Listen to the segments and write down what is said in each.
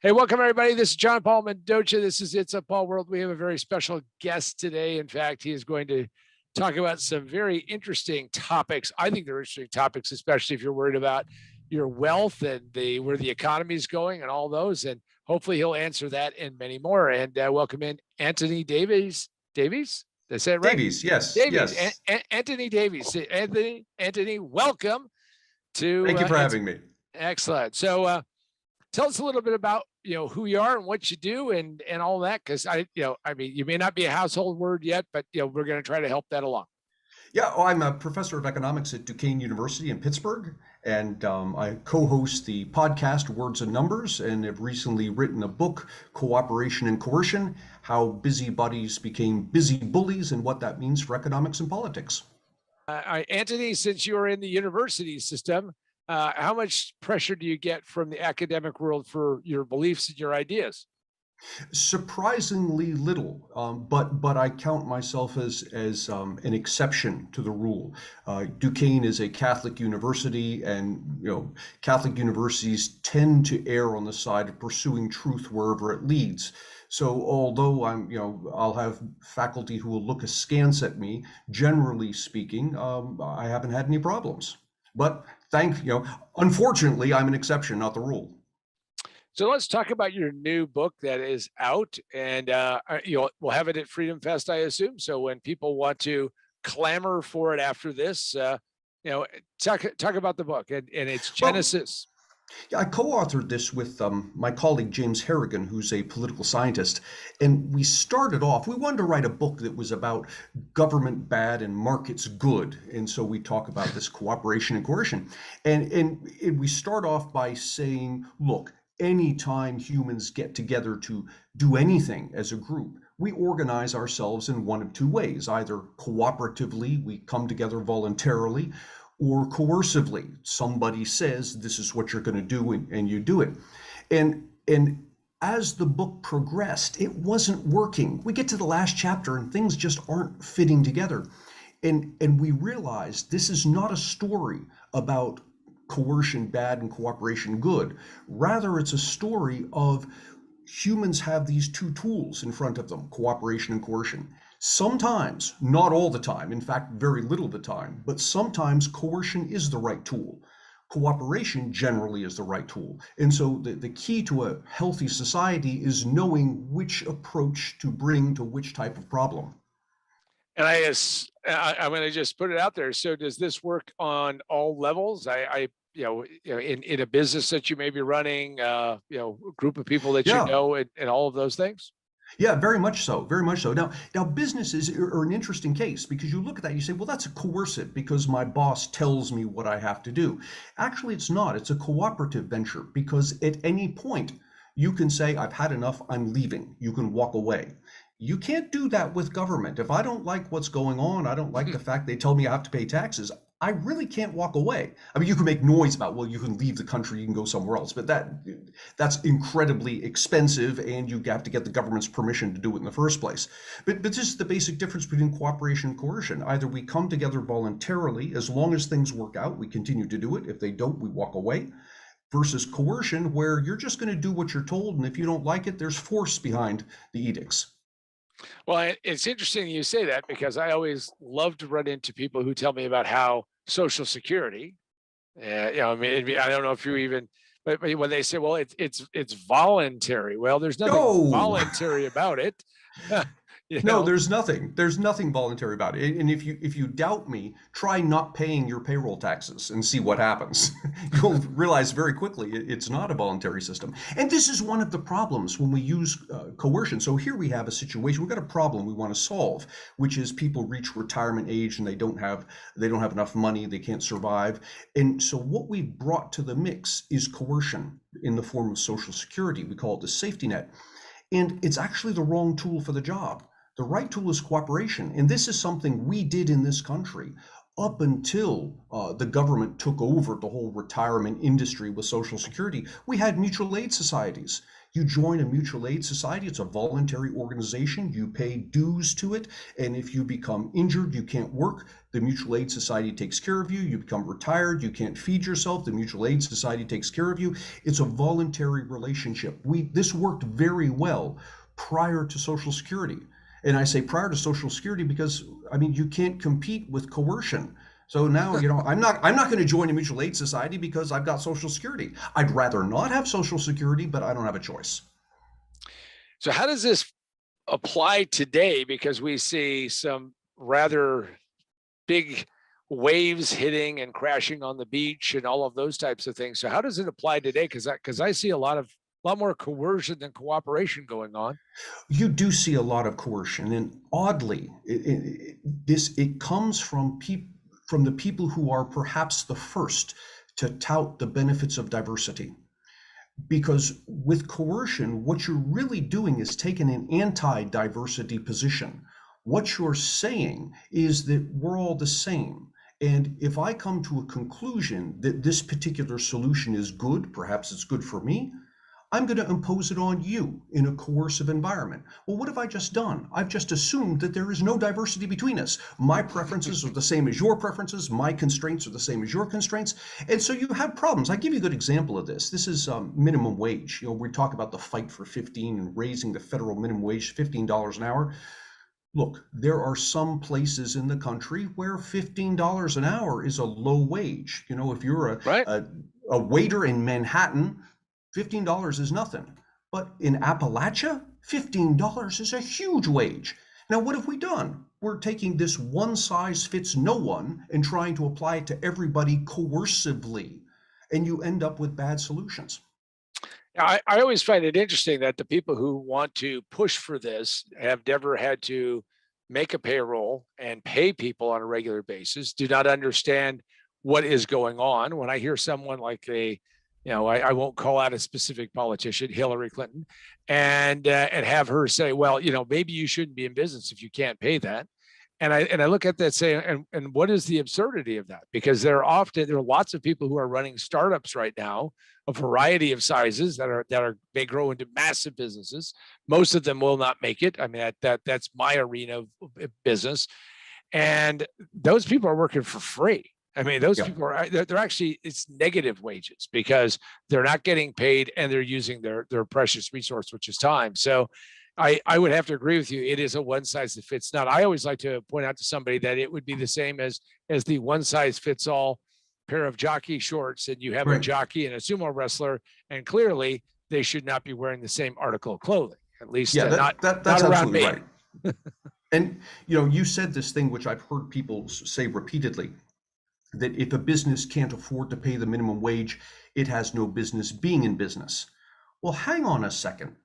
Hey, welcome everybody. This is John Paul Mendoza. This is It's a Paul World. We have a very special guest today. In fact, he is going to talk about some very interesting topics. I think they're interesting topics, especially if you're worried about your wealth and where the economy is going and all those. And hopefully he'll answer that and many more. And welcome in Antony Davies. Davies? Did I say it right? Davies, yes. Davies. Yes. Antony Davies. Antony, welcome to Thank you for having me. Excellent. So tell us a little bit about who you are and what you do and all that, because you may not be a household word yet, but we're going to try to help that along. Yeah, I'm a professor of economics at Duquesne University in Pittsburgh, and I co-host the podcast Words and Numbers, and have recently written a book, Cooperation and Coercion: How Busybodies Became Busy Bullies and What That Means for Economics and Politics. Antony, since you are in the university system, how much pressure do you get from the academic world for your beliefs and your ideas? Surprisingly little, but I count myself as an exception to the rule. Duquesne is a Catholic university, and Catholic universities tend to err on the side of pursuing truth wherever it leads. So although I'll have faculty who will look askance at me, generally speaking, I haven't had any problems. But unfortunately, I'm an exception, not the rule. So let's talk about your new book that is out, and we'll have it at FreedomFest, I assume. So when people want to clamor for it after this, talk about the book and its genesis. Well, I co-authored this with my colleague James Harrigan, who's a political scientist, and we wanted to write a book that was about government bad and markets good, and so we talk about this cooperation and coercion, and we start off by saying, look, anytime humans get together to do anything as a group, we organize ourselves in one of two ways: either cooperatively, we come together voluntarily, or coercively, somebody says this is what you're going to do, and you do it. And as the book progressed, it wasn't working. We get to the last chapter and things just aren't fitting together. And we realized this is not a story about coercion bad and cooperation good. Rather, it's a story of humans have these two tools in front of them: cooperation and coercion. Sometimes, not all the time, in fact, very little of the time, but sometimes coercion is the right tool. Cooperation generally is the right tool. And so the key to a healthy society is knowing which approach to bring to which type of problem. And I'm going to just put it out there. So does this work on all levels? In a business that you may be running, a group of people that you know, and all of those things? Yeah, very much so, very much so. Now businesses are an interesting case, because you look at that, you say, well, that's a coercive because my boss tells me what I have to do. Actually, it's not. It's a cooperative venture, because at any point you can say, I've had enough, I'm leaving. You can walk away. You can't do that with government. If I don't like what's going on, I don't like the fact they tell me I have to pay taxes, I really can't walk away. I mean, you can make noise about, well, you can leave the country, you can go somewhere else, but that's incredibly expensive, and you have to get the government's permission to do it in the first place. But this is the basic difference between cooperation and coercion. Either we come together voluntarily, as long as things work out, we continue to do it. If they don't, we walk away. Versus coercion, where you're just going to do what you're told, and if you don't like it, there's force behind the edicts. Well, it's interesting you say that, because I always love to run into people who tell me about how Social Security, I don't know if you even, but when they say, well, it's voluntary. Well, there's nothing voluntary about it. No, there's nothing voluntary about it. And if you doubt me, try not paying your payroll taxes and see what happens. You'll realize very quickly it's not a voluntary system. And this is one of the problems when we use coercion. So here we have a situation, we've got a problem we want to solve, which is people reach retirement age and they don't have enough money, they can't survive. And so what we've brought to the mix is coercion in the form of Social Security. We call it the safety net. And it's actually the wrong tool for the job. The right tool is cooperation. And this is something we did in this country up until the government took over the whole retirement industry with Social Security. We had mutual aid societies. You join a mutual aid society, it's a voluntary organization, you pay dues to it, and if you become injured, you can't work, the mutual aid society takes care of you. You become retired, you can't feed yourself, the mutual aid society takes care of you. It's a voluntary relationship. This worked very well prior to Social Security. And I say prior to Social Security because, I mean, you can't compete with coercion. So now, I'm not going to join a mutual aid society because I've got Social Security. I'd rather not have Social Security, but I don't have a choice. So how does this apply today? Because we see some rather big waves hitting and crashing on the beach and all of those types of things. So how does it apply today? Because I see a lot more coercion than cooperation going on. You do see a lot of coercion, and oddly, it comes from the people who are perhaps the first to tout the benefits of diversity. Because with coercion, what you're really doing is taking an anti-diversity position. What you're saying is that we're all the same. And if I come to a conclusion that this particular solution is good, perhaps it's good for me, I'm going to impose it on you in a coercive environment. Well, what have I just done? I've just assumed that there is no diversity between us. My preferences are the same as your preferences. My constraints are the same as your constraints. And so you have problems. I give you a good example of this. This is minimum wage. We talk about the fight for 15 and raising the federal minimum wage to $15 an hour. Look, there are some places in the country where $15 an hour is a low wage. If you're a waiter in Manhattan, $15 is nothing. But in Appalachia, $15 is a huge wage. Now, what have we done? We're taking this one size fits no one and trying to apply it to everybody coercively, and you end up with bad solutions. I always find it interesting that the people who want to push for this have never had to make a payroll and pay people on a regular basis, do not understand what is going on. When I hear someone like I won't call out a specific politician, Hillary Clinton, and have her say, well, maybe you shouldn't be in business if you can't pay that. And I look at that saying, and what is the absurdity of that? Because there are lots of people who are running startups right now, a variety of sizes that may grow into massive businesses. Most of them will not make it. I mean, that's my arena of business, and those people are working for free. I mean, those people they're actually, it's negative wages because they're not getting paid and they're using their precious resource, which is time. So I would have to agree with you. It is a one size that fits not. I always like to point out to somebody that it would be the same as the one size fits all pair of jockey shorts, and you have a jockey and a sumo wrestler, and clearly they should not be wearing the same article of clothing. At least that's not around absolutely me. Right. And you said this thing which I've heard people say repeatedly, that if a business can't afford to pay the minimum wage, it has no business being in business. Well, hang on a second,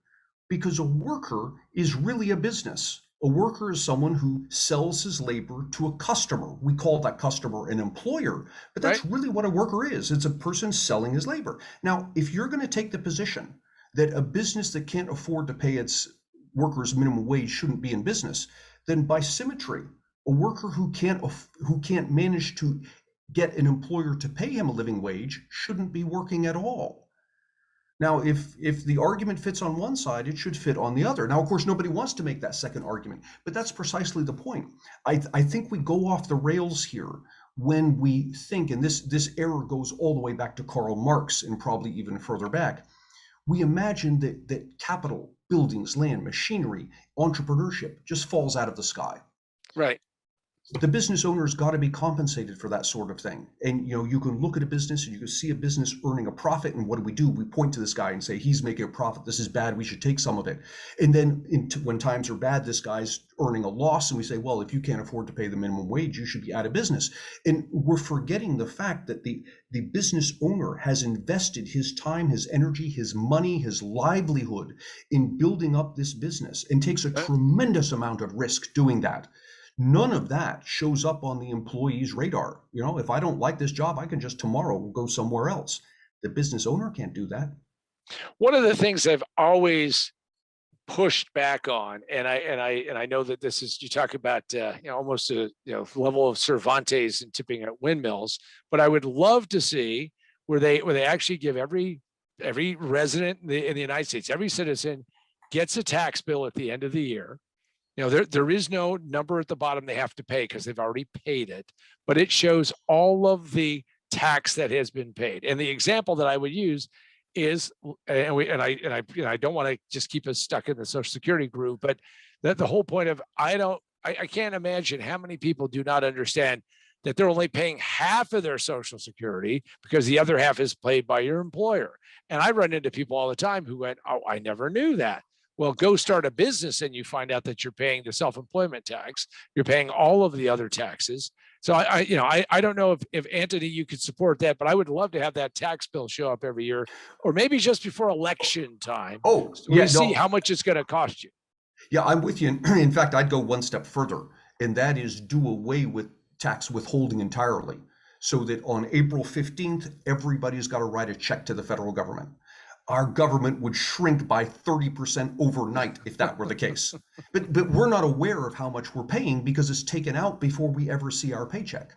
because a worker is really a business. A worker is someone who sells his labor to a customer. We call that customer an employer, but that's really what a worker is. It's a person selling his labor. Now, if you're going to take the position that a business that can't afford to pay its workers minimum wage shouldn't be in business, then by symmetry, a worker who can't manage to get an employer to pay him a living wage shouldn't be working at all. Now, if the argument fits on one side, it should fit on the other. Now, of course, nobody wants to make that second argument, but that's precisely the point. I think we go off the rails here when we think, and this error goes all the way back to Karl Marx and probably even further back. We imagine that capital, buildings, land, machinery, entrepreneurship just falls out of the sky. Right. The business owner's got to be compensated for that sort of thing. And you can look at a business and you can see a business earning a profit, and what do? We point to this guy and say, he's making a profit, this is bad, we should take some of it. And then when times are bad, this guy's earning a loss, and we say, well, if you can't afford to pay the minimum wage, you should be out of business. And we're forgetting the fact that the business owner has invested his time, his energy, his money, his livelihood in building up this business, and takes a tremendous amount of risk doing that. None of that shows up on the employee's radar. If I don't like this job, I can just tomorrow go somewhere else. The business owner can't do that. One of the things I've always pushed back on, and I know that this is, you talk about almost a level of Cervantes and tipping at windmills, but I would love to see where they actually give every every resident in the United States, every citizen gets a tax bill at the end of the year. There is no number at the bottom they have to pay because they've already paid it, but it shows all of the tax that has been paid. And the example that I would use is, I don't want to just keep us stuck in the Social Security group, but that the whole point of I can't imagine how many people do not understand that they're only paying half of their Social Security because the other half is paid by your employer. And I run into people all the time who went, "Oh, I never knew that." Well, go start a business and you find out that you're paying the self-employment tax. You're paying all of the other taxes. So I don't know if Antony, you could support that, but I would love to have that tax bill show up every year, or maybe just before election time. Oh, So we yeah, see no, how much it's going to cost you. yeah, I'm with you. In fact, I'd go one step further, and that is do away with tax withholding entirely, so that on April 15th, everybody's got to write a check to the federal government. Our government would shrink by 30% overnight if that were the case. But we're not aware of how much we're paying because it's taken out before we ever see our paycheck.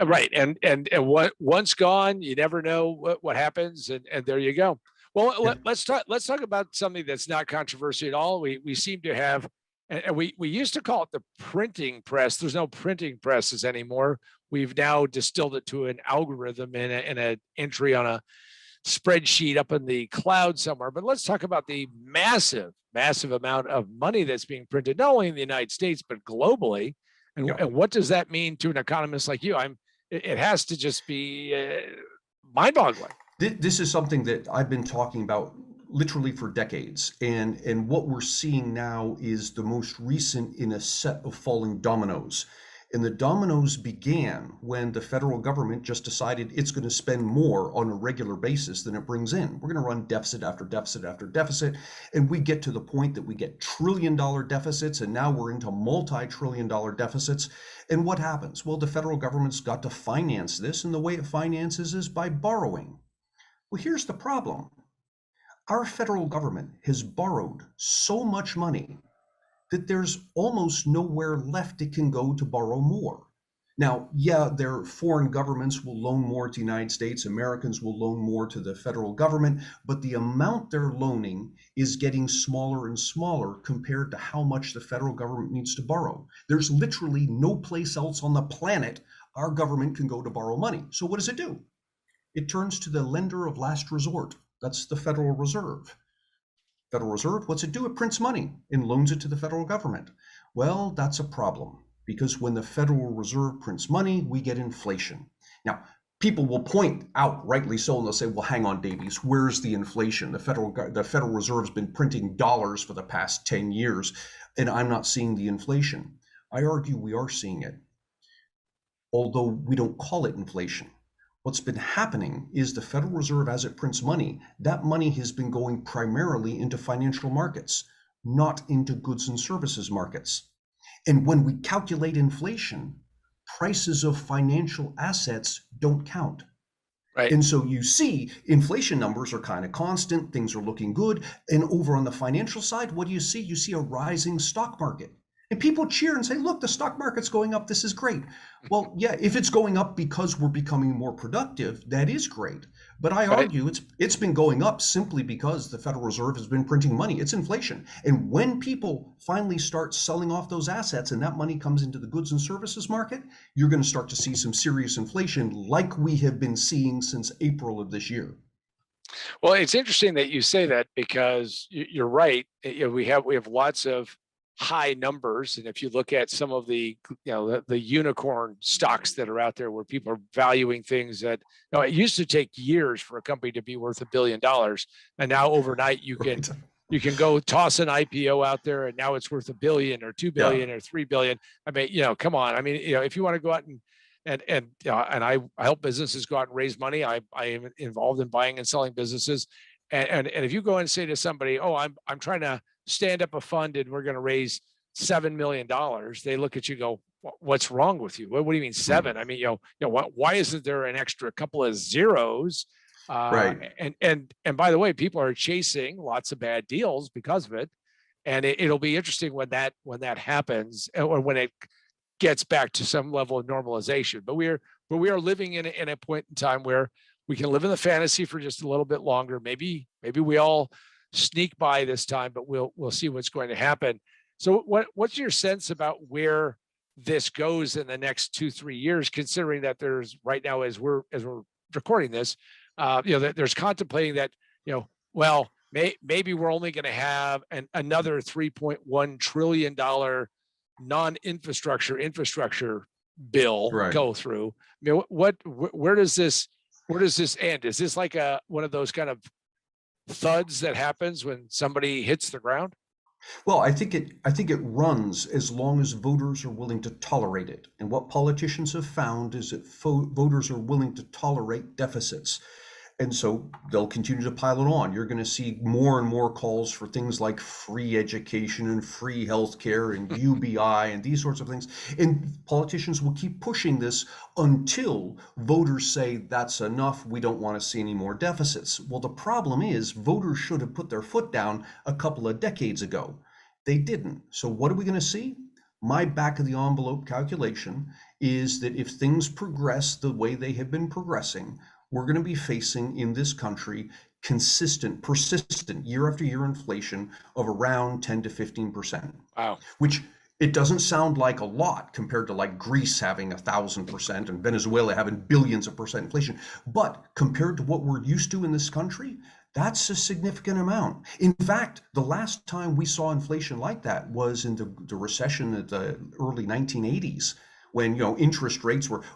Right. And what once gone, you never know what happens. And there you go. Well, Yeah. let's talk about something that's not controversial at all. We seem to have, and we used to call it the printing press. There's no printing presses anymore. We've now distilled it to an algorithm in an entry on a spreadsheet up in the cloud somewhere. But let's talk about the massive amount of money that's being printed, not only in the United States, but globally. And, Yeah. and what does that mean to an economist like you? It has to just be mind-boggling. This is something that I've been talking about literally for decades. And what we're seeing now is the most recent in a set of falling dominoes. And the dominoes began when the federal government just decided it's going to spend more on a regular basis than it brings in. We're going to run deficit after deficit after deficit. And we get to the point that we get trillion-dollar deficits, and now we're into multi-trillion-dollar deficits. And what happens? Well, the federal government's got to finance this, and the way it finances is by borrowing. Well, here's the problem. Our federal government has borrowed so much money that there's almost nowhere left it can go to borrow more. Now, yeah, their foreign governments will loan more to the United States, Americans will loan more to the federal government, but the amount they're loaning is getting smaller and smaller compared to how much the federal government needs to borrow. There's literally no place else on the planet our government can go to borrow money. So what does it do? It turns to the lender of last resort. That's the Federal Reserve. Federal Reserve, what's it do? It prints money and loans it to the federal government. Well, that's a problem because when the Federal Reserve prints money, we get inflation. Now, people will point out, rightly so, and they'll say, well, hang on, Davies, where's the inflation? The Federal Reserve's been printing dollars for the past 10 years, and I'm not seeing the inflation. I argue we are seeing it, although we don't call it inflation. What's been happening is the Federal Reserve, as it prints money, that money has been going primarily into financial markets, not into goods and services markets. And when we calculate inflation, prices of financial assets don't count. Right. And so you see inflation numbers are kind of constant, things are looking good. And over on the financial side, what do you see? You see a rising stock market. And people cheer and say, look, the stock market's going up. This is great. Well, yeah, if it's going up because we're becoming more productive, that is great. But I argue it's been going up simply because the Federal Reserve has been printing money. It's inflation. And when people finally start selling off those assets and that money comes into the goods and services market, you're going to start to see some serious inflation like we have been seeing since April of this year. Well, it's interesting that you say that because you're right. We have lots of high numbers, and if you look at some of the the unicorn stocks that are out there where people are valuing things that it used to take years for a company to be worth $1 billion, and now overnight you can go toss an IPO out there and now it's worth $1 billion or $2 billion or $3 billion. I mean, come on. I mean, if you want to go out and I help businesses go out and raise money. I am involved in buying and selling businesses, and if you go and say to somebody, oh, I'm trying to stand up a fund and we're going to raise $7 million, they look at you and go, what's wrong with you? What do you mean seven? I mean, why isn't there an extra couple of zeros? Right. And by the way, people are chasing lots of bad deals because of it. And it'll be interesting when that happens, or when it gets back to some level of normalization. But we are living in a point in time where we can live in the fantasy for just a little bit longer. Maybe we all sneak by this time, but we'll see what's going to happen. So what's your sense about where this goes in the next 2-3 years, considering that there's right now, as we're recording this, that there's contemplating that, well, maybe we're only going to have another $3.1 trillion infrastructure bill Right. go through. I mean, where does this end? Is this like one of those kind of thuds that happens when somebody hits the ground? Well, I think it runs as long as voters are willing to tolerate it. And what politicians have found is that voters are willing to tolerate deficits. And so they'll continue to pile it on. You're going to see more and more calls for things like free education and free healthcare and UBI and these sorts of things. And politicians will keep pushing this until voters say that's enough. We don't want to see any more deficits. Well, the problem is voters should have put their foot down a couple of decades ago. They didn't. So what are we going to see? My back of the envelope calculation is that if things progress the way they have been progressing, we're going to be facing in this country persistent year after year inflation of around 10 to 15%. Wow. Which it doesn't sound like a lot compared to like Greece having 1,000% and Venezuela having billions of percent inflation. But compared to what we're used to in this country, that's a significant amount. In fact, the last time we saw inflation like that was in the recession at the early 1980s, when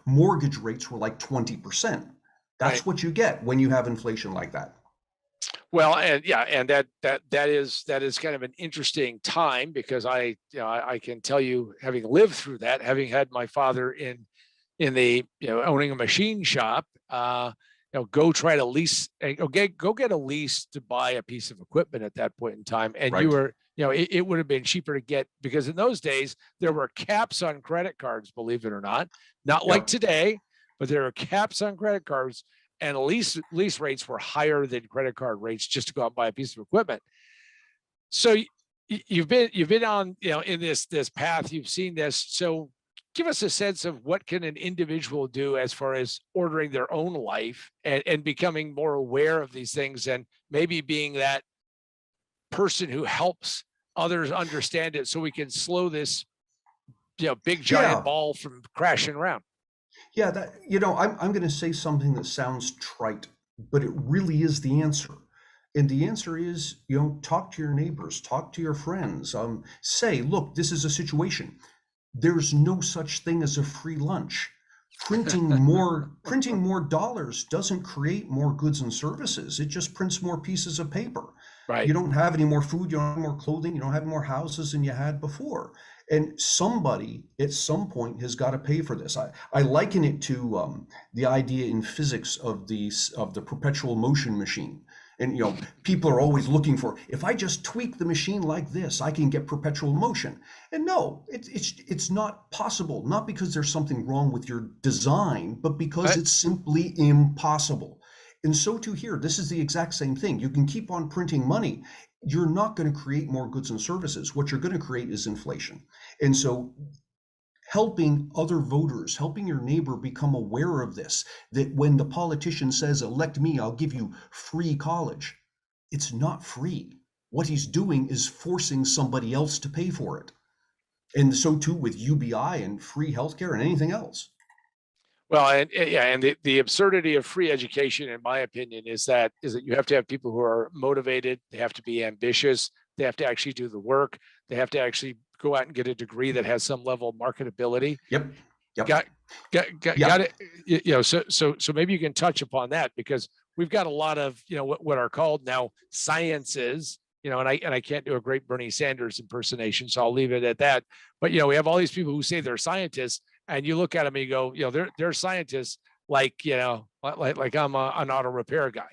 mortgage rates were like 20%. That's right. What you get when you have inflation like that. Well, and that is kind of an interesting time, because I can tell you, having lived through that, having had my father in the owning a machine shop, go try to lease, go get a lease to buy a piece of equipment at that point in time, and right. You were it would have been cheaper to get, because in those days there were caps on credit cards, believe it or not like today. But there are caps on credit cards, and lease rates were higher than credit card rates just to go out and buy a piece of equipment. So you've been on, in this path, you've seen this. So give us a sense of what can an individual do as far as ordering their own life and becoming more aware of these things, and maybe being that person who helps others understand it, so we can slow this, big giant ball from crashing around. Yeah, I'm going to say something that sounds trite, but it really is the answer. And the answer is, talk to your neighbors, talk to your friends, say, look, this is a situation. There's no such thing as a free lunch. Printing more dollars doesn't create more goods and services. It just prints more pieces of paper. Right. You don't have any more food, you don't have more clothing, you don't have more houses than you had before. And somebody at some point has got to pay for this. I liken it to the idea in physics of the perpetual motion machine. And people are always looking for, if I just tweak the machine like this, I can get perpetual motion. And no, it's not possible. Not because there's something wrong with your design, but because it's simply impossible. And so too here, this is the exact same thing. You can keep on printing money. You're not going to create more goods and services. What you're going to create is inflation. And so helping other voters, helping your neighbor become aware of this, that when the politician says, elect me, I'll give you free college, it's not free. What he's doing is forcing somebody else to pay for it. And so too with UBI and free healthcare and anything else. Well, and the absurdity of free education, in my opinion, is that you have to have people who are motivated. They have to be ambitious. They have to actually do the work. They have to actually go out and get a degree that has some level of marketability. Yep. Got it. So maybe you can touch upon that, because we've got a lot of what are called now sciences. And I can't do a great Bernie Sanders impersonation, so I'll leave it at that. But we have all these people who say they're scientists, and you look at them and you go, they're scientists like I'm an auto repair guy.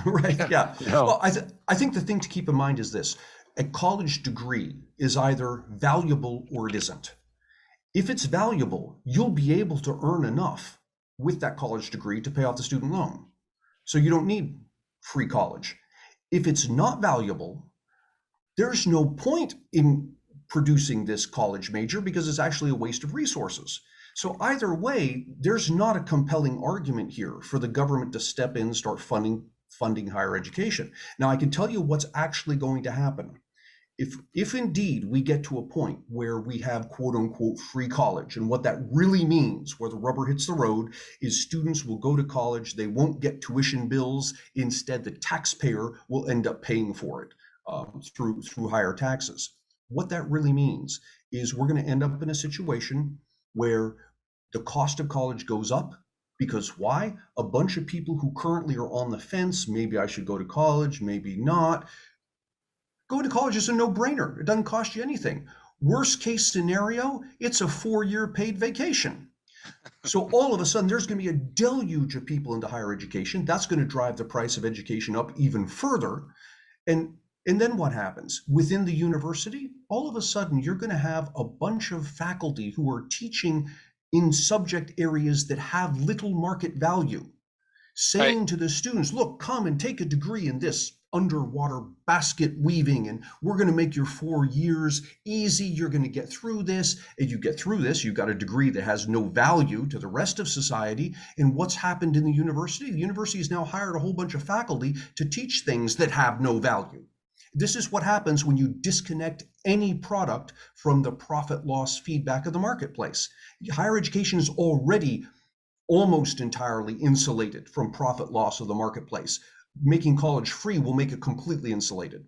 Right. Yeah. Well, I think the thing to keep in mind is this: a college degree is either valuable or it isn't. If it's valuable, you'll be able to earn enough with that college degree to pay off the student loan. So you don't need free college. If it's not valuable, there's no point in producing this college major, because it's actually a waste of resources. So either way, there's not a compelling argument here for the government to step in and start funding higher education. Now, I can tell you what's actually going to happen. If indeed we get to a point where we have quote unquote free college, and what that really means, where the rubber hits the road, is students will go to college, they won't get tuition bills. Instead, the taxpayer will end up paying for it through higher taxes. What that really means is we're going to end up in a situation where the cost of college goes up. Because why? A bunch of people who currently are on the fence, maybe I should go to college, maybe not. Going to college is a no-brainer. It doesn't cost you anything. Worst case scenario, it's a 4-year paid vacation. So all of a sudden, there's going to be a deluge of people into higher education. That's going to drive the price of education up even further. And then what happens? Within the university, all of a sudden, you're going to have a bunch of faculty who are teaching in subject areas that have little market value, saying to the students, look, come and take a degree in this underwater basket weaving, and we're going to make your 4 years easy. You're going to get through this. And you get through this, you've got a degree that has no value to the rest of society. And what's happened in the university? The university has now hired a whole bunch of faculty to teach things that have no value. This is what happens when you disconnect any product from the profit loss feedback of the marketplace. Higher education is already almost entirely insulated from profit loss of the marketplace. Making college free will make it completely insulated.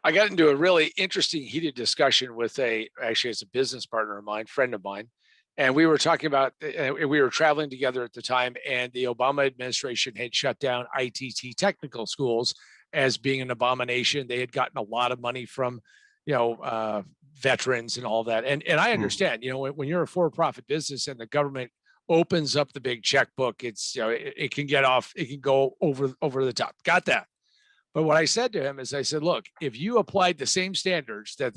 I got into a really interesting, heated discussion with actually it's a business partner of mine, friend of mine. And we were talking about, we were traveling together at the time, and the Obama administration had shut down ITT technical schools as being an abomination. They had gotten a lot of money from, veterans and all that. And I understand, when you're a for-profit business and the government opens up the big checkbook, it's, it can go over the top. Got that. But what I said to him is, I said, look, if you applied the same standards that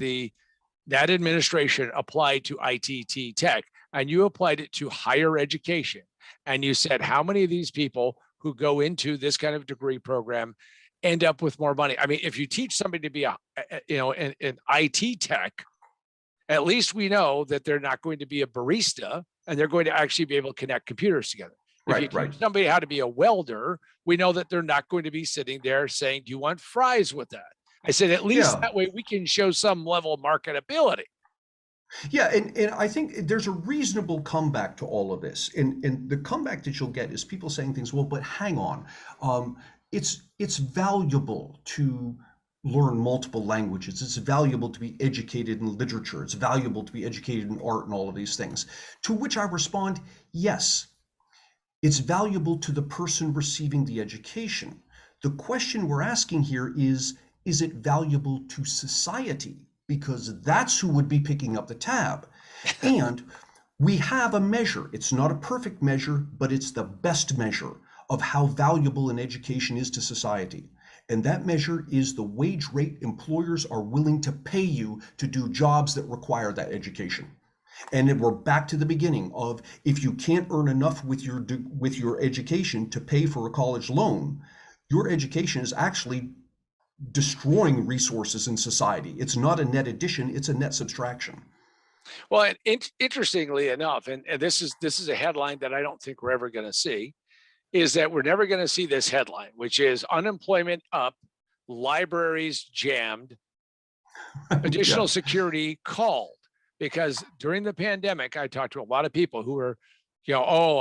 that administration applied to ITT Tech, and you applied it to higher education, and you said, how many of these people who go into this kind of degree program end up with more money? I mean, if you teach somebody to be an IT tech, at least we know that they're not going to be a barista, and they're going to actually be able to connect computers together. If you teach somebody how to be a welder, we know that they're not going to be sitting there saying, do you want fries with that? I said, at least that way we can show some level of marketability. Yeah, and I think there's a reasonable comeback to all of this. And the comeback that you'll get is people saying things, well, but hang on. It's valuable to learn multiple languages. It's valuable to be educated in literature. It's valuable to be educated in art and all of these things. To which I respond, yes, it's valuable to the person receiving the education. The question we're asking here is it valuable to society? Because that's who would be picking up the tab. And we have a measure. It's not a perfect measure, but it's the best measure of how valuable an education is to society. And that measure is the wage rate employers are willing to pay you to do jobs that require that education. And then we're back to the beginning of, if you can't earn enough with your education to pay for a college loan, your education is actually destroying resources in society. It's not a net addition, it's a net subtraction. Well, and interestingly enough, and this is a headline that I don't think we're ever going to see, is that we're never going to see this headline, which is unemployment up, libraries jammed, additional security called. Because during the pandemic, I talked to a lot of people who were, you know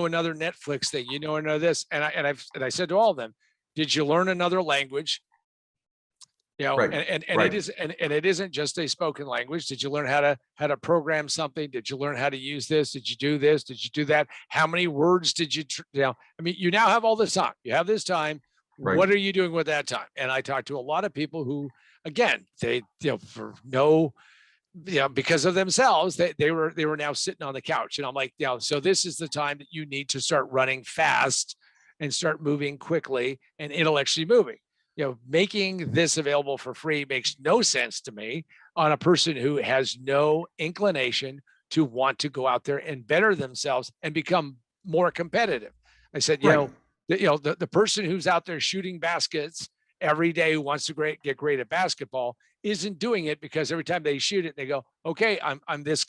another Netflix thing, another this, and I said to all of them, did you learn another language? It isn't just a spoken language. Did you learn how to program something? Did you learn how to use this? Did you do this? Did you do that? How many words did you? You now have all this time. You have this time. Right. What are you doing with that time? And I talked to a lot of people who, again, because of themselves, they were now sitting on the couch, and I'm like, so this is the time that you need to start running fast and start moving quickly and intellectually moving. Making this available for free makes no sense to me on a person who has no inclination to want to go out there and better themselves and become more competitive. I said, the person who's out there shooting baskets every day who wants to get great at basketball isn't doing it because every time they shoot it, they go, okay, I'm this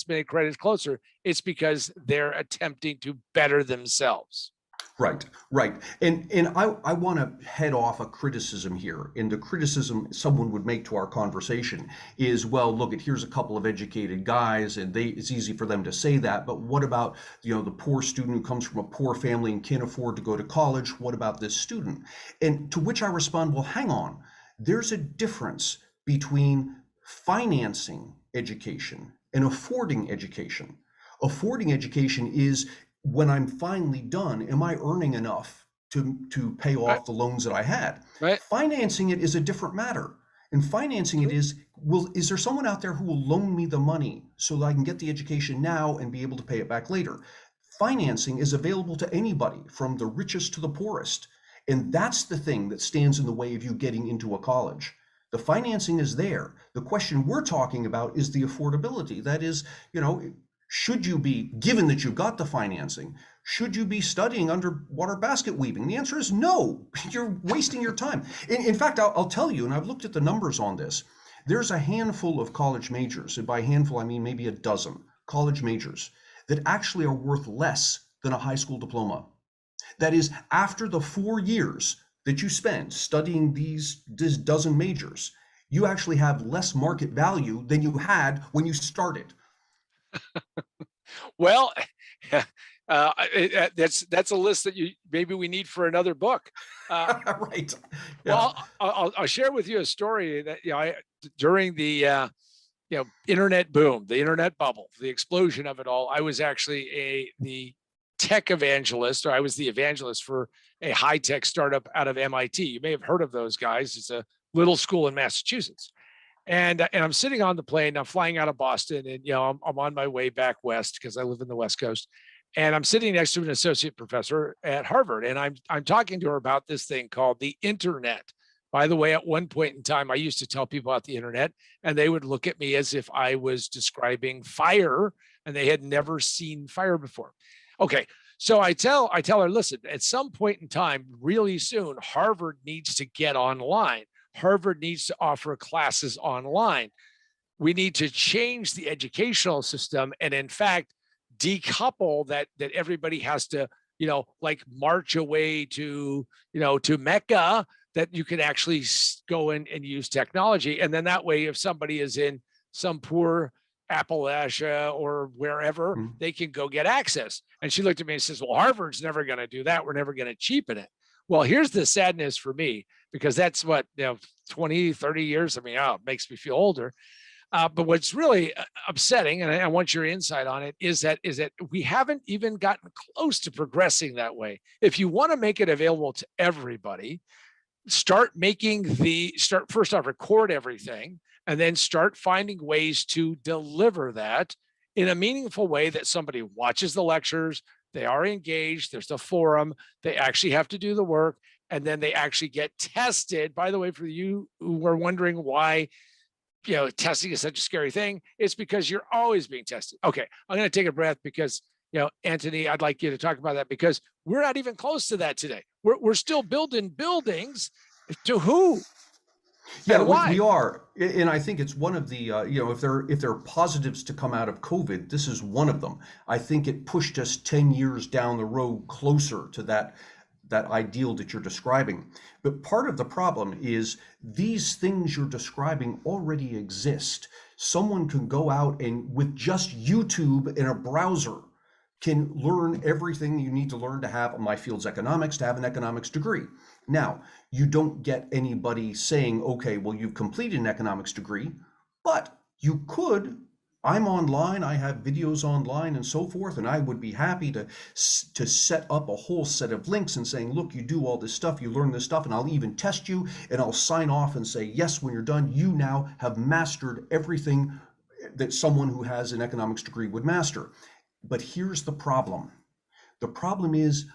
many credits closer. It's because they're attempting to better themselves. Right, right. And I want to head off a criticism here. And the criticism someone would make to our conversation is, well, look, here's a couple of educated guys, and it's easy for them to say that. But what about, the poor student who comes from a poor family and can't afford to go to college? What about this student? And to which I respond, well, hang on. There's a difference between financing education and affording education. Affording education is, when I'm finally done, am I earning enough to pay Right. off the loans that I had? Right. Financing it is a different matter. And financing it is there someone out there who will loan me the money so that I can get the education now and be able to pay it back later? Financing is available to anybody, from the richest to the poorest. And that's the thing that stands in the way of you getting into a college. The financing is there. The question we're talking about is the affordability. That is, should you be, given that you've got the financing, should you be studying underwater basket weaving? The answer is no. You're wasting your time. In fact, I'll tell you, and I've looked at the numbers on this, there's a handful of college majors, and by handful I mean maybe a dozen college majors, that actually are worth less than a high school diploma. That is, after the 4 years that you spend studying this dozen majors, you actually have less market value than you had when you started. Well, that's a list that maybe we need for another book. Uh, Right. Yeah. well, I'll share with you a story that during the internet boom, the internet bubble, the explosion of it all. I was actually the tech evangelist, or I was the evangelist for a high tech startup out of MIT. You may have heard of those guys. It's a little school in Massachusetts. And I'm sitting on the plane. I'm flying out of Boston, and I'm on my way back west because I live in the West Coast. And I'm sitting next to an associate professor at Harvard, and I'm talking to her about this thing called the internet. By the way, at one point in time, I used to tell people about the internet, and they would look at me as if I was describing fire, and they had never seen fire before. Okay, so I tell her, listen, at some point in time, really soon, Harvard needs to get online. Harvard needs to offer classes online. We need to change the educational system, and in fact, decouple that everybody has to, like march away to Mecca, that you can actually go in and use technology. And then that way, if somebody is in some poor Appalachia or wherever, Mhm. they can go get access. And she looked at me and says, well, Harvard's never going to do that. We're never going to cheapen it. Well, here's the sadness for me, because that's what, 20, 30 years. I mean, it makes me feel older. But what's really upsetting, and I want your insight on it, is that we haven't even gotten close to progressing that way. If you want to make it available to everybody, start first off, record everything, and then start finding ways to deliver that in a meaningful way that somebody watches the lectures, they are engaged, there's the forum, they actually have to do the work, and then they actually get tested. By the way, for you who are wondering why testing is such a scary thing, it's because you're always being tested. Okay, I'm going to take a breath because, Antony, I'd like you to talk about that, because we're not even close to that today. We're still building buildings. To who Yeah, and we why? are, and I think it's one of the if there are positives to come out of COVID, this is one of them. I think it pushed us 10 years down the road closer to that ideal that you're describing. But part of the problem is these things you're describing already exist. Someone can go out and, with just YouTube in a browser, can learn everything you need to learn to have, my field's economics, to have an economics degree. Now, you don't get anybody saying, okay, well, you've completed an economics degree, but you could. I'm online, I have videos online and so forth, and I would be happy to set up a whole set of links and saying, look, you do all this stuff, you learn this stuff, and I'll even test you, and I'll sign off and say, yes, when you're done, you now have mastered everything that someone who has an economics degree would master. But here's the problem. The problem is,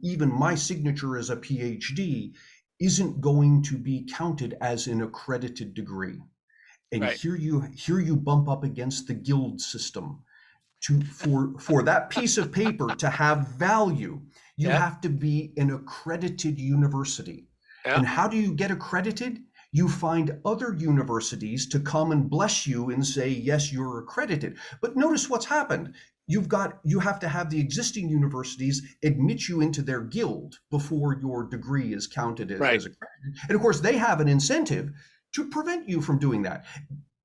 even my signature as a PhD isn't going to be counted as an accredited degree. And Right. here you bump up against the guild system. For that piece of paper to have value, you Yeah. have to be an accredited university. Yeah. And how do you get accredited? You find other universities to come and bless you and say, yes, you're accredited. But notice what's happened. You have to have the existing universities admit you into their guild before your degree is counted Right. as accredited. And of course, they have an incentive to prevent you from doing that.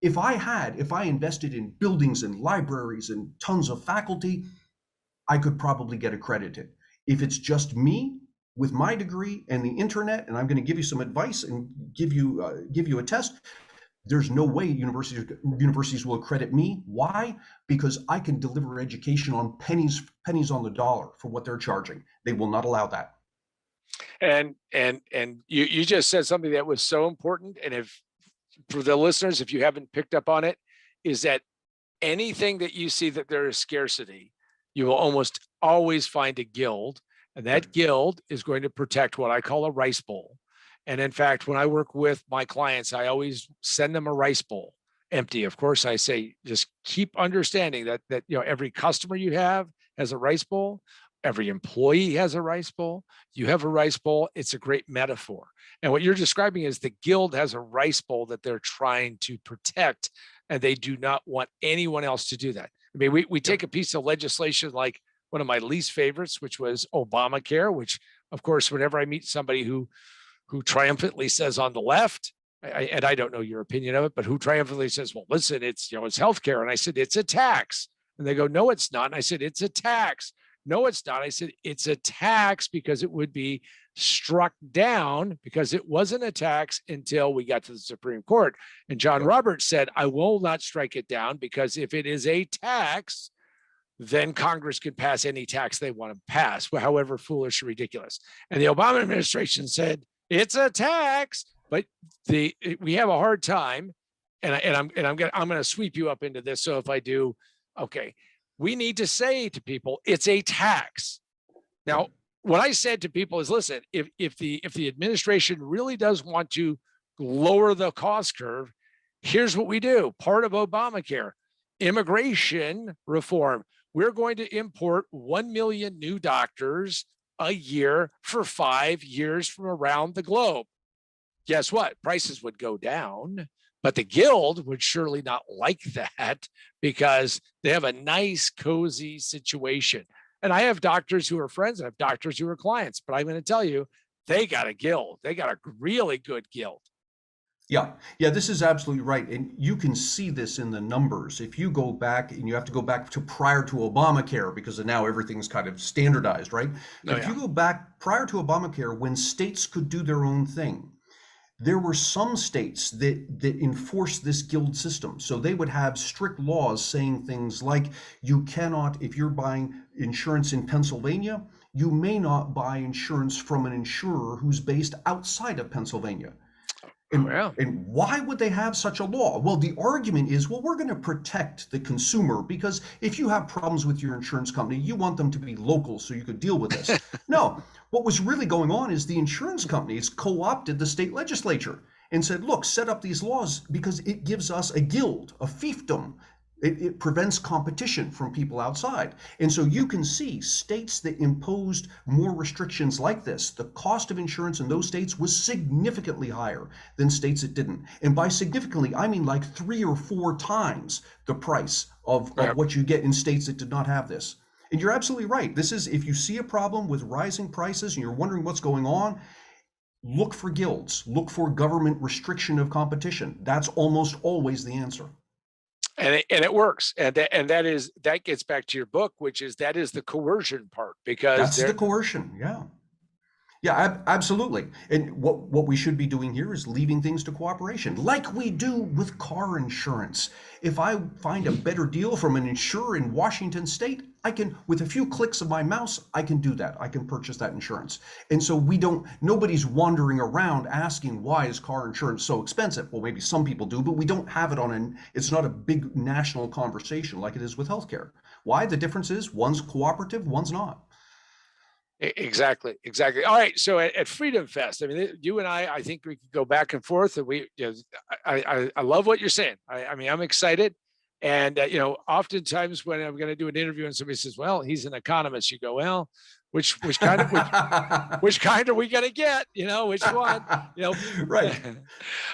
If I invested in buildings and libraries and tons of faculty, I could probably get accredited. If it's just me with my degree and the internet, and I'm going to give you some advice and give you a test, there's no way universities will accredit me. Why? Because I can deliver education on pennies on the dollar for what they're charging. They will not allow that. And you just said something that was so important. And if for the listeners, if you haven't picked up on it, is that anything that you see that there is scarcity, you will almost always find a guild, and that guild is going to protect what I call a rice bowl. And in fact, when I work with my clients, I always send them a rice bowl empty. Of course, I say, just keep understanding that every customer you have has a rice bowl. Every employee has a rice bowl. You have a rice bowl. It's a great metaphor. And what you're describing is the guild has a rice bowl that they're trying to protect, and they do not want anyone else to do that. I mean, we take a piece of legislation like one of my least favorites, which was Obamacare, which, of course, whenever I meet somebody who triumphantly says on the left, and I don't know your opinion of it, but who triumphantly says, well, listen, it's healthcare. And I said, it's a tax. And they go, no, it's not. And I said, it's a tax. No, it's not. I said, it's a tax because it would be struck down, because it wasn't a tax until we got to the Supreme Court. And John Roberts said, I will not strike it down, because if it is a tax, then Congress can pass any tax they want to pass, however foolish or ridiculous. And the Obama administration said, it's a tax, but we have a hard time. And I'm going to sweep you up into this. So if I do, okay, we need to say to people, it's a tax. Now, what I said to people is, listen, if the administration really does want to lower the cost curve, here's what we do. Part of Obamacare, immigration reform. We're going to import 1 million new doctors a year for 5 years from around the globe. Guess what? Prices would go down, but the guild would surely not like that, because they have a nice, cozy situation. And I have doctors who are friends, I have doctors who are clients, but I'm going to tell you, they got a guild. They got a really good guild. Yeah, this is absolutely right. And you can see this in the numbers. If you go back, and you have to go back to prior to Obamacare, because now everything's kind of standardized, right? But if you go back prior to Obamacare, when states could do their own thing, there were some states that enforced this guild system. So they would have strict laws saying things like, you cannot, if you're buying insurance in Pennsylvania, you may not buy insurance from an insurer who's based outside of Pennsylvania. And why would they have such a law? Well, the argument is, well, we're going to protect the consumer, because if you have problems with your insurance company, you want them to be local so you could deal with this. No, what was really going on is the insurance companies co-opted the state legislature and said, look, set up these laws because it gives us a guild, a fiefdom. It prevents competition from people outside. And so you can see states that imposed more restrictions like this, the cost of insurance in those states was significantly higher than states that didn't. And by significantly, I mean like 3 or 4 times the price of what you get in states that did not have this. And you're absolutely right. This is, if you see a problem with rising prices and you're wondering what's going on, look for guilds, look for government restriction of competition. That's almost always the answer. And it works. And that gets back to your book, which is, that is the coercion part, because that's the coercion. Yeah, absolutely. And what we should be doing here is leaving things to cooperation, like we do with car insurance. If I find a better deal from an insurer in Washington State, I can, with a few clicks of my mouse, I can do that. I can purchase that insurance. And so nobody's wandering around asking, why is car insurance so expensive? Well, maybe some people do, but we don't have it it's not a big national conversation like it is with healthcare. Why? The difference is one's cooperative, one's not. Exactly. All right. So at FreedomFest, I mean, you and I think we could go back and forth, and I love what you're saying. I mean, I'm excited. And oftentimes when I'm going to do an interview and somebody says, "Well, he's an economist," you go, "Well, which kind of which kind are we going to get? Which one? Right.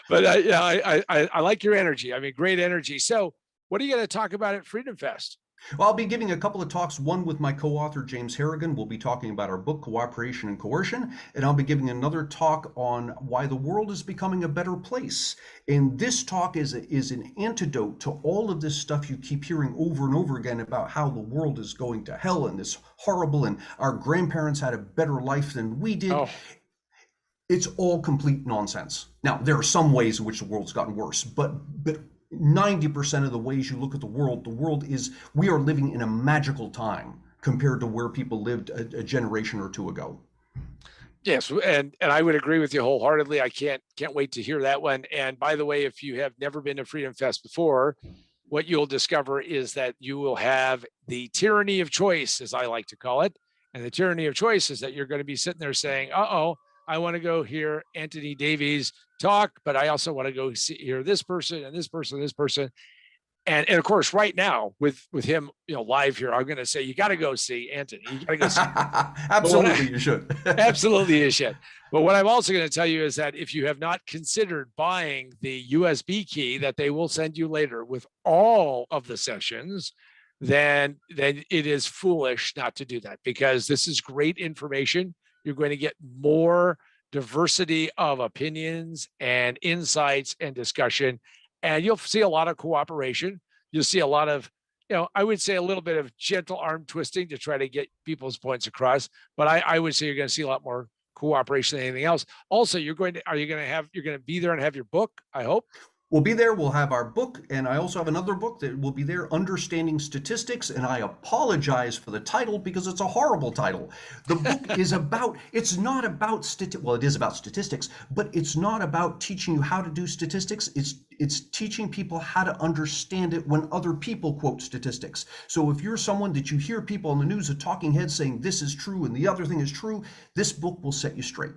But I like your energy. I mean, great energy. So, what are you going to talk about at Freedom Fest? Well, I'll be giving a couple of talks, one with my co-author, James Harrigan. We'll be talking about our book, Cooperation and Coercion, and I'll be giving another talk on why the world is becoming a better place. And this talk is an antidote to all of this stuff you keep hearing over and over again about how the world is going to hell and this horrible, and our grandparents had a better life than we did. Oh. It's all complete nonsense. Now, there are some ways in which the world's gotten worse, but 90% of the ways you look at the world is, we are living in a magical time compared to where people lived a generation or two ago. Yes, and I would agree with you wholeheartedly. I can't wait to hear that one. And by the way, if you have never been to Freedom Fest before, what you'll discover is that you will have the tyranny of choice, as I like to call it. And the tyranny of choice is that you're going to be sitting there saying, "Uh-oh, I want to go hear Antony Davies talk, but I also want to go hear this person and this person, and this person." And of course, right now with him, live here, I'm going to say, you got to go see Antony. You got to go see. Absolutely, you should. Absolutely, you should. But what I'm also going to tell you is that if you have not considered buying the USB key that they will send you later with all of the sessions, then it is foolish not to do that, because this is great information. You're going to get more diversity of opinions and insights and discussion, and you'll see a lot of cooperation. You'll see a lot of, I would say a little bit of gentle arm twisting to try to get people's points across. But I would say you're going to see a lot more cooperation than anything else. Also, you're going to be there and have your book, I hope. We'll be there. We'll have our book, and I also have another book that will be there, Understanding Statistics, and I apologize for the title because it's a horrible title. The book is about, it's not about, well, it is about statistics, but it's not about teaching you how to do statistics. It's teaching people how to understand it when other people quote statistics. So if you're someone that you hear people on the news, a talking head saying this is true and the other thing is true, this book will set you straight.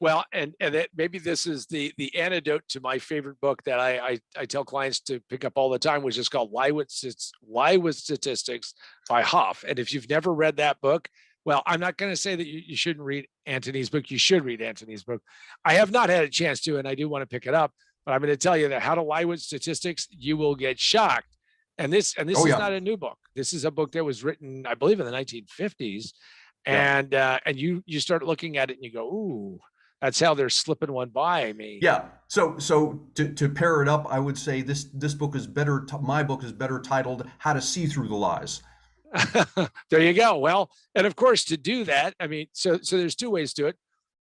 Well, and that maybe this is the antidote to my favorite book that I tell clients to pick up all the time, which is called Lie with Statistics by Hoff. And if you've never read that book, well, I'm not going to say that you shouldn't read Antony's book. You should read Antony's book. I have not had a chance to, and I do want to pick it up. But I'm going to tell you that How to Lie with Statistics, you will get shocked. And this is not a new book. This is a book that was written, I believe, in the 1950s. And you start looking at it and you go, ooh. That's how they're slipping one by me. Yeah. So to pair it up, I would say this book is better. My book is better titled "How to See Through the Lies." There you go. Well, and of course, to do that, I mean, so there's two ways to it.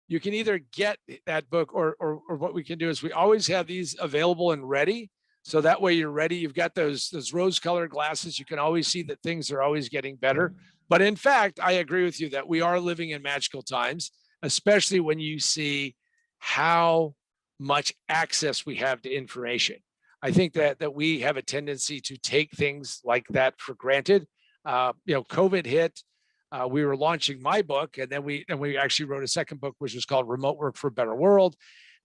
You can either get that book, or what we can do is we always have these available and ready. So that way you're ready. You've got those rose-colored glasses. You can always see that things are always getting better. But in fact, I agree with you that we are living in magical times, especially when you see how much access we have to information. I think that we have a tendency to take things like that for granted. COVID hit. We were launching my book, and then we actually wrote a second book, which was called Remote Work for a Better World.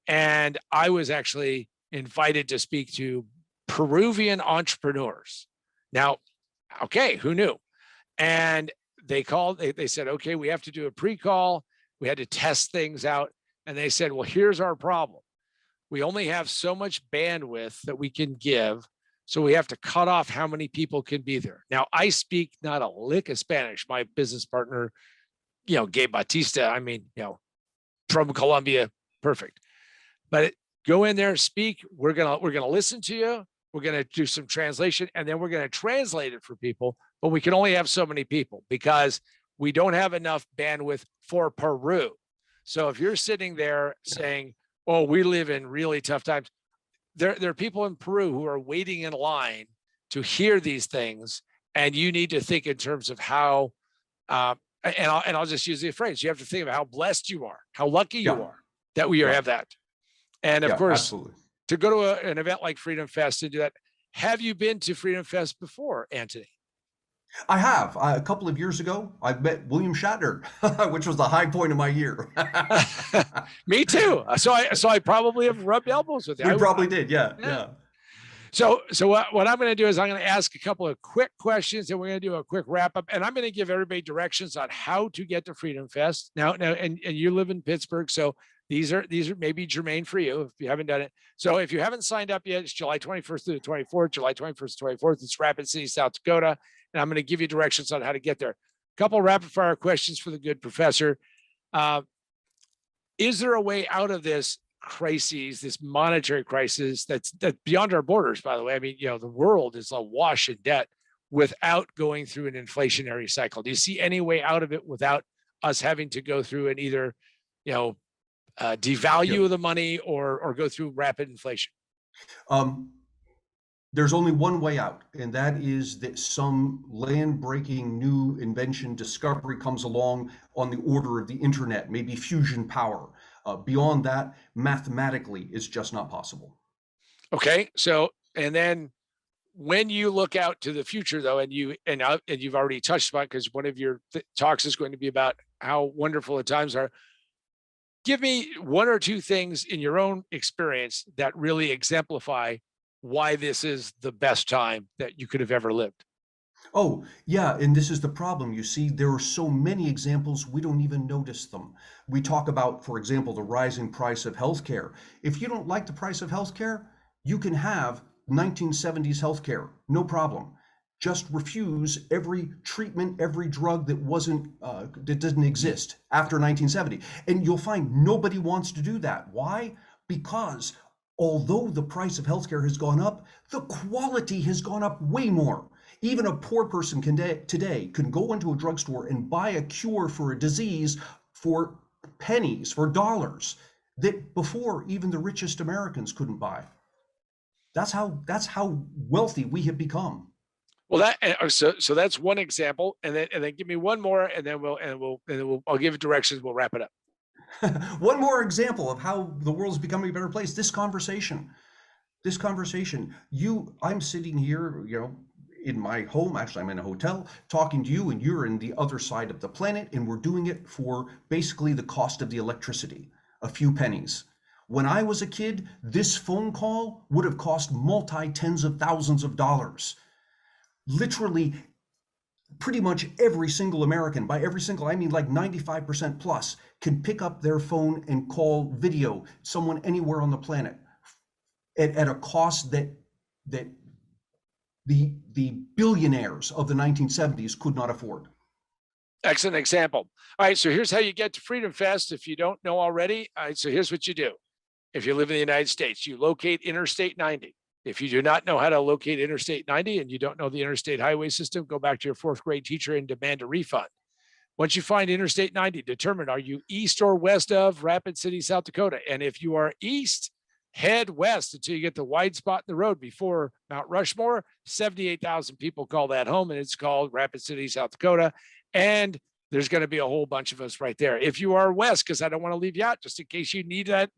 And I was actually invited to speak to Peruvian entrepreneurs. Now, okay, who knew? And they said, okay, we have to do a pre-call. We had to test things out. And they said, well, here's our problem. We only have so much bandwidth that we can give. So we have to cut off how many people can be there. Now, I speak not a lick of Spanish. My business partner, Gabe Batista, I mean, from Colombia, perfect. But go in there, speak. We're gonna listen to you. We're gonna do some translation, and then we're gonna translate it for people. But we can only have so many people because we don't have enough bandwidth for Peru. So if you're sitting there saying, "Oh, we live in really tough times," there are people in Peru who are waiting in line to hear these things, and you need to think in terms of how. And I'll just use the phrase: you have to think of how blessed you are, how lucky you are that we have that. And of course, absolutely. To go to an event like Freedom Fest and do that. Have you been to Freedom Fest before, Antony? I have. A couple of years ago, I met William Shatner, which was the high point of my year. Me too. So I probably have rubbed elbows with you. We probably did. Yeah. So what I'm going to do is I'm going to ask a couple of quick questions, and we're going to do a quick wrap up. And I'm going to give everybody directions on how to get to Freedom Fest. Now, and you live in Pittsburgh, so these are maybe germane for you if you haven't done it. So if you haven't signed up yet, it's July 21st through the 24th, July 21st to 24th. It's Rapid City, South Dakota, and I'm going to give you directions on how to get there. A couple rapid fire questions for the good professor. Is there a way out of this crises, this monetary crisis that's beyond our borders, by the way? I mean, the world is awash in debt without going through an inflationary cycle. Do you see any way out of it without us having to go through and either, devalue the money or go through rapid inflation? There's only one way out, and that is that some land-breaking new invention, discovery comes along on the order of the internet, maybe fusion power. Beyond that, mathematically, it's just not possible. Okay, so and then when you look out to the future, though, and you've already touched on, because one of your talks is going to be about how wonderful the times are. Give me one or two things in your own experience that really exemplify why this is the best time that you could have ever lived. Oh, yeah, and this is the problem. You see, there are so many examples, we don't even notice them. We talk about, for example, the rising price of healthcare. If you don't like the price of healthcare, you can have 1970s healthcare, no problem. Just refuse every treatment, every drug that didn't exist after 1970. And you'll find nobody wants to do that. Why? Because although the price of healthcare has gone up, the quality has gone up way more. Even a poor person today can go into a drugstore and buy a cure for a disease for pennies, for dollars, that before even the richest Americans couldn't buy. That's how wealthy we have become. Well, so that's one example, and then give me one more, and then I'll give it directions. We'll wrap it up. One more example of how the world's becoming a better place. This conversation. I'm sitting here, in my home. Actually, I'm in a hotel talking to you, and you're in the other side of the planet, and we're doing it for basically the cost of the electricity, a few pennies. When I was a kid, this phone call would have cost tens of thousands of dollars. Literally, pretty much every single American, by every single, I mean like 95% plus, can pick up their phone and call video someone anywhere on the planet at a cost that the billionaires of the 1970s could not afford. Excellent example. All right, so here's how you get to Freedom Fest if you don't know already. All right, so here's what you do. If you live in the United States, you locate Interstate 90. If you do not know how to locate Interstate 90 and you don't know the interstate highway system, go back to your fourth grade teacher and demand a refund. Once you find Interstate 90, determine, are you east or west of Rapid City, South Dakota? And if you are east, head west until you get the wide spot in the road before Mount Rushmore. 78,000 people call that home, and it's called Rapid City, South Dakota. And there's going to be a whole bunch of us right there. If you are west, because I don't want to leave you out, just in case you need that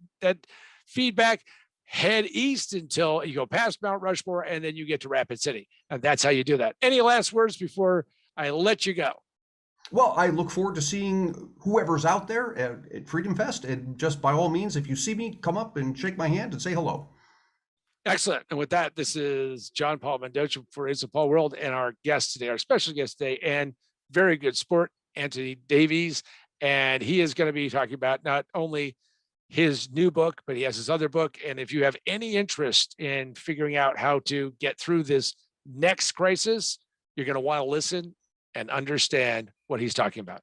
feedback, head east until you go past Mount Rushmore, and then you get to Rapid City. And that's how you do that. Any last words before I let you go? Well, I look forward to seeing whoever's out there at Freedom Fest. And just by all means, if you see me, come up and shake my hand and say hello. Excellent. And with that, this is John Paul Mendoza for It's a Paul World, and our guest today, our special guest today, and very good sport, Antony Davies. And he is going to be talking about not only his new book, but he has his other book. And if you have any interest in figuring out how to get through this next crisis, you're going to want to listen and understand what he's talking about.